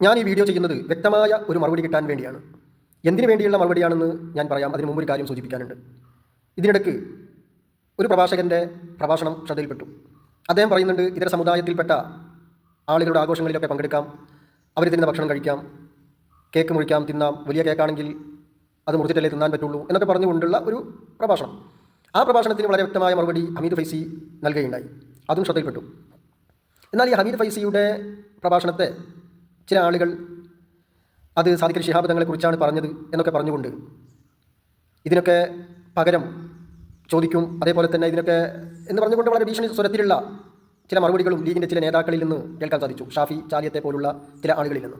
ഞാൻ ഈ വീഡിയോ ചെയ്യുന്നത് വ്യക്തമായ ഒരു മറുപടി കിട്ടാൻ വേണ്ടിയാണ്. എന്തിനു വേണ്ടിയുള്ള മറുപടിയാണെന്ന് ഞാൻ പറയാം. അതിന് മുമ്പ് ഒരു കാര്യം സൂചിപ്പിക്കാനുണ്ട്. ഇതിനിടയ്ക്ക് ഒരു പ്രഭാഷകൻ്റെ പ്രഭാഷണം ശ്രദ്ധയിൽപ്പെട്ടു. അദ്ദേഹം പറയുന്നുണ്ട്, ഇതര സമുദായത്തിൽപ്പെട്ട ആളുകളുടെ ആഘോഷങ്ങളിലൊക്കെ പങ്കെടുക്കാം, അവർ തിന്നുന്ന ഭക്ഷണം കഴിക്കാം, കേക്ക് മുറിക്കാം, തിന്നാം, വലിയ കേക്കാണെങ്കിൽ അത് മുറിച്ചിട്ടല്ലേ തിന്നാൻ പറ്റുള്ളൂ എന്നൊക്കെ പറഞ്ഞുകൊണ്ടുള്ള ഒരു പ്രഭാഷണം. ആ പ്രഭാഷണത്തിന് വളരെ വ്യക്തമായ മറുപടി ഹമീദ് ഫൈസി നൽകുകയുണ്ടായി. അതും ശ്രദ്ധയിൽപ്പെട്ടു. എന്നാൽ ഈ ഹമീദ് ഫൈസിയുടെ പ്രഭാഷണത്തെ ചില ആളുകൾ അത് സാദിഖ് അലി ശിഹാബ് തങ്ങളെക്കുറിച്ചാണ് പറഞ്ഞത് എന്നൊക്കെ പറഞ്ഞുകൊണ്ട് ഇതിനൊക്കെ പകരം ചോദിക്കും, അതേപോലെ തന്നെ ഇതിനൊക്കെ എന്ന് പറഞ്ഞുകൊണ്ട് വളരെ ഭീഷണി സ്വരത്തിലുള്ള ചില മറുപടികളും ലീഗിൻ്റെ ചില നേതാക്കളിൽ നിന്ന് കേൾക്കാൻ സാധിച്ചു, ഷാഫി ചാലിയത്തെ പോലുള്ള ചില ആളുകളിൽ നിന്ന്.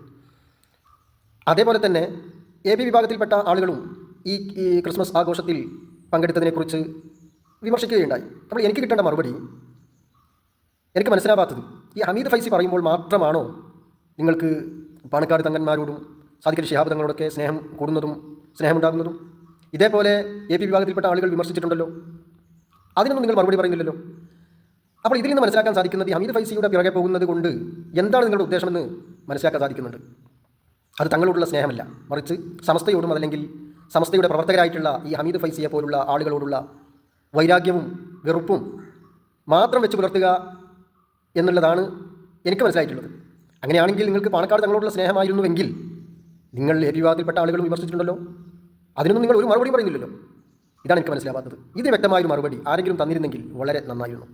അതേപോലെ തന്നെ എ ബി വിഭാഗത്തിൽപ്പെട്ട ആളുകളും ഈ ക്രിസ്മസ് ആഘോഷത്തിൽ പങ്കെടുത്തതിനെക്കുറിച്ച് വിമർശിക്കുകയുണ്ടായി. അപ്പോൾ എനിക്ക് കിട്ടേണ്ട മറുപടി, എനിക്ക് മനസ്സിലാവാത്തത്, ഈ ഹമീദ് ഫൈസി പറയുമ്പോൾ മാത്രമാണോ നിങ്ങൾക്ക് പാണക്കാട് തങ്ങന്മാരോടും സാദിഖ് അലി ശിഹാബ് തങ്ങളോടൊക്കെ സ്നേഹം കൂടുന്നതും സ്നേഹമുണ്ടാകുന്നതും? ഇതേപോലെ എ പി വിഭാഗത്തിൽപ്പെട്ട ആളുകൾ വിമർശിച്ചിട്ടുണ്ടല്ലോ, അതിനൊന്നും നിങ്ങൾ മറുപടി പറയുന്നില്ലല്ലോ. അപ്പോൾ ഇതിൽ നിന്ന് മനസ്സിലാക്കാൻ സാധിക്കുന്നത്, ഹമീദ് ഫൈസിയുടെ പിറകെ പോകുന്നത് കൊണ്ട് എന്താണ് നിങ്ങളുടെ ഉദ്ദേശമെന്ന് മനസ്സിലാക്കാൻ സാധിക്കുന്നുണ്ട്. അത് തങ്ങളോടുള്ള സ്നേഹമല്ല, മറിച്ച് സമസ്തയോടും അതല്ലെങ്കിൽ സമസ്തയുടെ പ്രവർത്തകരായിട്ടുള്ള ഈ ഹമീദ് ഫൈസിയെ പോലുള്ള ആളുകളോടുള്ള വൈരാഗ്യവും വെറുപ്പും മാത്രം വെച്ച് പുലർത്തുക എന്നുള്ളതാണ് എനിക്ക് മനസ്സിലായിട്ടുള്ളത്. അങ്ങനെയാണെങ്കിൽ നിങ്ങൾക്ക് പാണക്കാട് തങ്ങളോടുള്ള സ്നേഹമായിരുന്നുവെങ്കിൽ നിങ്ങൾ എ പി വിഭാഗത്തിൽപ്പെട്ട ആളുകളും വിമർശിച്ചിട്ടുണ്ടല്ലോ, അതിനൊന്നും നിങ്ങൾ ഒരു മറുപടി പറയുന്നില്ലല്ലോ. ഇതാണ് എനിക്ക് മനസ്സിലാവാത്തത്. ഇതിന് വ്യക്തമായൊരു മറുപടി ആരെങ്കിലും തന്നിരുന്നെങ്കിൽ വളരെ നന്നായിരുന്നു.